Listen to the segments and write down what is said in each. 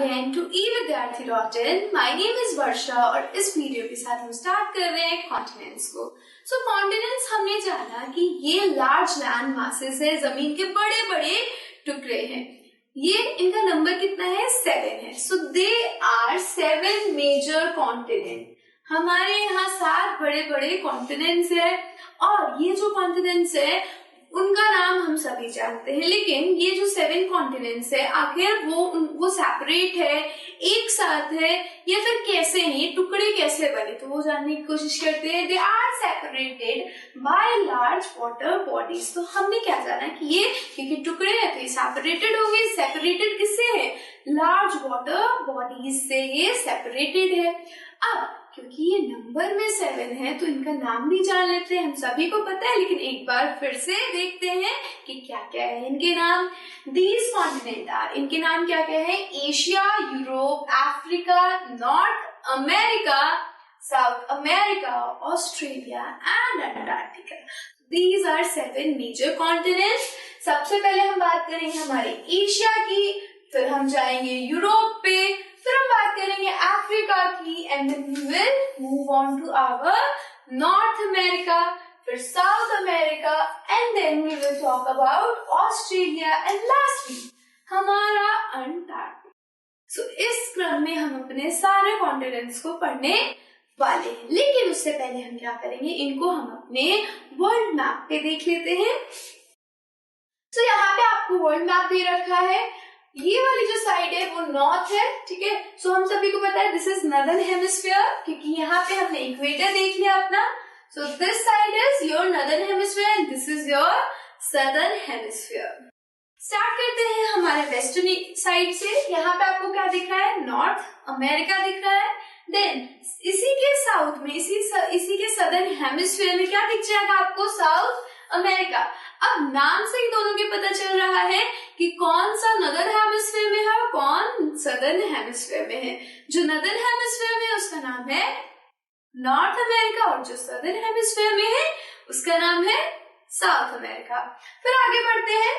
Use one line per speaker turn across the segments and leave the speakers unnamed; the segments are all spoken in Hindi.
अगेन टू ई विद्यार्थी डॉट माई नेम इज वर्षा और इस वीडियो के साथ हम स्टार्ट कर रहे हैं कॉन्टिनेंट्स को। सो कॉन्टिनेंट्स हमने जाना कि ये लार्ज लैंड मासेस है, जमीन के बड़े बड़े टुकड़े हैं। ये इनका नंबर कितना है? 7 है। सो दे आर 7 मेजर कॉन्टिनेंट। हमारे यहाँ 7 बड़े बड़े कॉन्टिनेंट्स है और ये जो कॉन्टिनेंट्स है उनका नाम हम सभी जानते हैं, लेकिन ये जो 7 कॉन्टिनेंट्स है आखिर वो सेपरेट है, एक साथ है या फिर कैसे हैं, टुकड़े कैसे बने, तो वो जानने की कोशिश करते हैं। They are separated by large water bodies. तो हमने क्या जाना कि ये क्योंकि टुकड़े हैं तो ये सेपरेटेड हो गए। सेपरेटेड किससे है? लार्ज वाटर बॉडीज से ये सेपरेटेड है। अब क्योंकि ये नंबर में 7 है तो इनका नाम भी जान लेते हैं, हम सभी को पता है, लेकिन एक बार फिर से देखते हैं कि क्या क्या है इनके नाम। दीज कॉन्टिनेंट आर, इनके नाम क्या क्या है? Asia, Europe, Africa, North America, South America, Australia and Antarctica. These are 7 major continents. सबसे पहले हम बात करेंगे हमारे एशिया की, फिर हम जाएंगे यूरोप पे, फिर हम बात करेंगे अफ्रीका की, and then we will move on to our North America, फिर South America, and then we will talk about Australia and lastly हमारा अंटार्कटिका। सो इस क्रम में हम अपने सारे कॉन्टिनेंट्स को पढ़ने वाले हैं, लेकिन उससे पहले हम क्या करेंगे, इनको हम अपने वर्ल्ड मैप पे देख लेते हैं। तो यहाँ पे आपको वर्ल्ड मैप दे रखा है। ये वाली जो साइड है वो नॉर्थ है, ठीक है। सो हम सभी को पता है दिस इज नॉर्दर्न हेमिस्फीयर, क्योंकि यहाँ पे हमने इक्वेटर देख लिया अपना। So this side is your northern hemisphere and this is your southern hemisphere. Start करते हैं हमारे वेस्टर्न साइड से। यहाँ पे आपको क्या दिख रहा है? नॉर्थ अमेरिका दिख रहा है। देन इसी के साउथ में, इसी के सदर्न हेमिस्फीयर में क्या दिख जाएगा आपको? South America. अब नाम से ही दोनों के पता चल रहा है कि कौन सा नॉर्दर्न हेमिस्फीयर में है और कौन सदर्न हेमिस्फीयर में है। जो नॉर्दर्न हेमिस्फीयर में है उसका नाम है नॉर्थ अमेरिका और जो सदर्न हेमिस्फीयर में है उसका नाम है साउथ अमेरिका। फिर आगे बढ़ते हैं,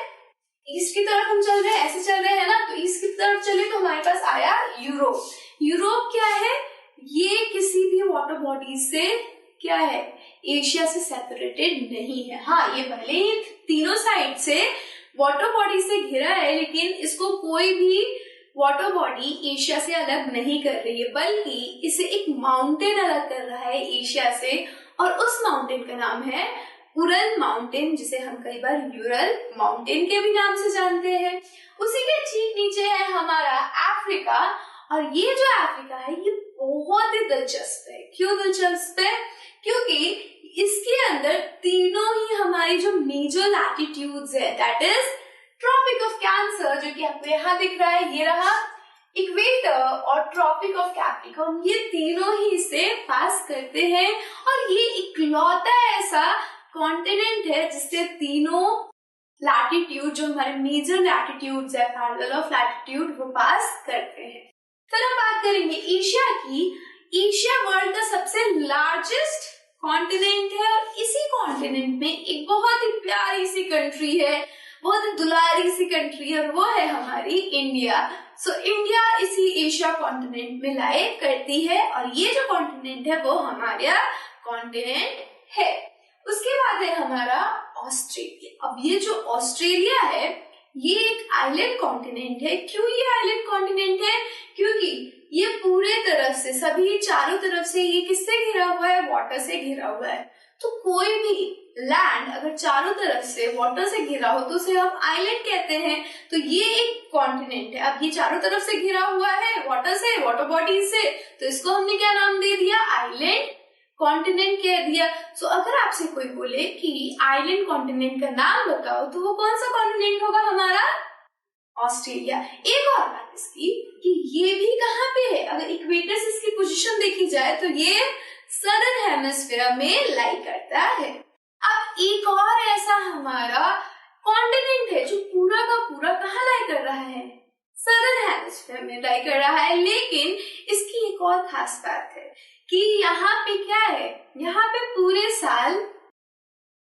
ईस्ट की तरफ हम चल रहे हैं, ऐसे चल रहे हैं ना, तो ईस्ट की तरफ चले तो हमारे पास आया यूरोप। यूरोप क्या है? ये किसी भी वाटर बॉडी से क्या है? एशिया से सेपरेटेड नहीं है। हाँ, ये भले ही तीनों साइड से वाटर बॉडी से घिरा है, लेकिन इसको कोई भी वाटर बॉडी एशिया से अलग नहीं कर रही है, बल्कि इसे एक माउंटेन अलग कर रहा है एशिया से, और उस माउंटेन का नाम है उरल माउंटेन, जिसे हम कई बार यूरल माउंटेन के भी नाम से जानते हैं। उसी के ठीक नीचे है हमारा अफ्रीका, और ये जो अफ्रीका है ये बहुत ही दिलचस्प है। क्यों दिलचस्प है? क्योंकि इसके अंदर तीनों ही हमारी जो मेजर लैटिट्यूड्स है, that is tropic of cancer, जो कि आपको यहाँ दिख रहा है, ये रहा इक्वेटर, और ट्रॉपिक ऑफ कैप्रिकॉर्न, ये तीनों ही इसे पास करते हैं। और ये इकलौता ऐसा कॉन्टिनेंट है जिससे तीनों लैटिट्यूड, जो हमारे मेजर लैटिट्यूड्स है, पैरेलल ऑफ लैटिट्यूड, वो पास करते हैं। फिर हम बात करेंगे एशिया की। एशिया वर्ल्ड का सबसे लार्जेस्ट कॉन्टिनेंट है, और इसी कॉन्टिनेंट में एक बहुत ही प्यारी सी कंट्री है, बहुत ही दुलारी सी कंट्री है, और वो है हमारी इंडिया। सो इंडिया इसी एशिया कॉन्टिनेंट में लाई करती है, और ये जो कॉन्टिनेंट है वो हमारा कॉन्टिनेंट है। उसके बाद है हमारा ऑस्ट्रेलिया। अब ये जो ऑस्ट्रेलिया है ये एक आइलैंड कॉन्टिनेंट है। क्यों ये आइलैंड कॉन्टिनेंट है? क्योंकि ये पूरे तरफ से, सभी चारों तरफ से ये किससे घिरा हुआ है? वाटर से घिरा हुआ है। तो कोई भी लैंड अगर चारों तरफ से वाटर से घिरा हो तो उसे हम आइलैंड कहते हैं। तो ये एक कॉन्टिनेंट है। अब ये चारों तरफ से घिरा हुआ है वाटर से, वाटर बॉडी से, तो इसको हमने क्या नाम दे दिया? आइलैंड कॉन्टिनेंट कह दिया। सो अगर आपसे कोई बोले कि आइलैंड कॉन्टिनेंट का नाम बताओ, तो वो कौन सा कॉन्टिनेंट होगा? हमारा ऑस्ट्रेलिया। एक और बात इसकी कि ये भी कहाँ पे है? अगर इक्वेटर से इसकी पोजीशन देखी जाए तो ये सदर्न हेमिस्फीयर में लाई करता है। अब एक और ऐसा हमारा कॉन्टिनेंट है जो पूरा का पूरा कहाँ लाई कर रहा है? सदर्न हेमिस्फीयर में लाई कर रहा है, लेकिन इसकी एक और खास बात है कि यहाँ पे क्या है? यहाँ पे पूरे साल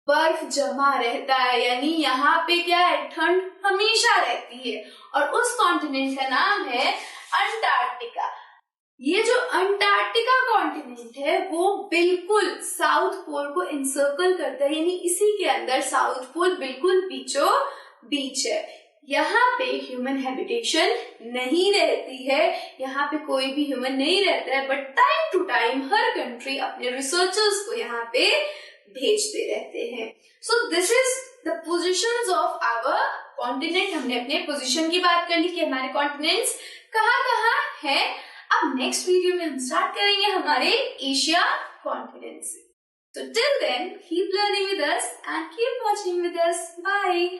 बर्फ जमा रहता है, यानी यहाँ पे क्या है? ठंड हमेशा रहती है। और उस कॉन्टिनेंट का नाम है अंटार्कटिका। ये जो अंटार्कटिका कॉन्टिनेंट है वो बिल्कुल साउथ पोल को इंसर्कल करता है, यानी इसी के अंदर साउथ पोल बिल्कुल बीचों बीच है। यहाँ पे ह्यूमन हैबिटेशन नहीं रहती है, यहाँ पे कोई भी ह्यूमन नहीं रहता है, बट टाइम टू टाइम हर कंट्री अपने रिसर्चर्स को यहाँ पे भेजते रहते हैं। So this is the positions of our continent. हमने अपने पोजीशन की बात कर ली कि हमारे कॉन्टिनेंट्स कहाँ है। अब नेक्स्ट वीडियो में हम स्टार्ट करेंगे हमारे एशिया कॉन्टिनेंट से। So till then, keep learning with us and keep watching with us. Bye.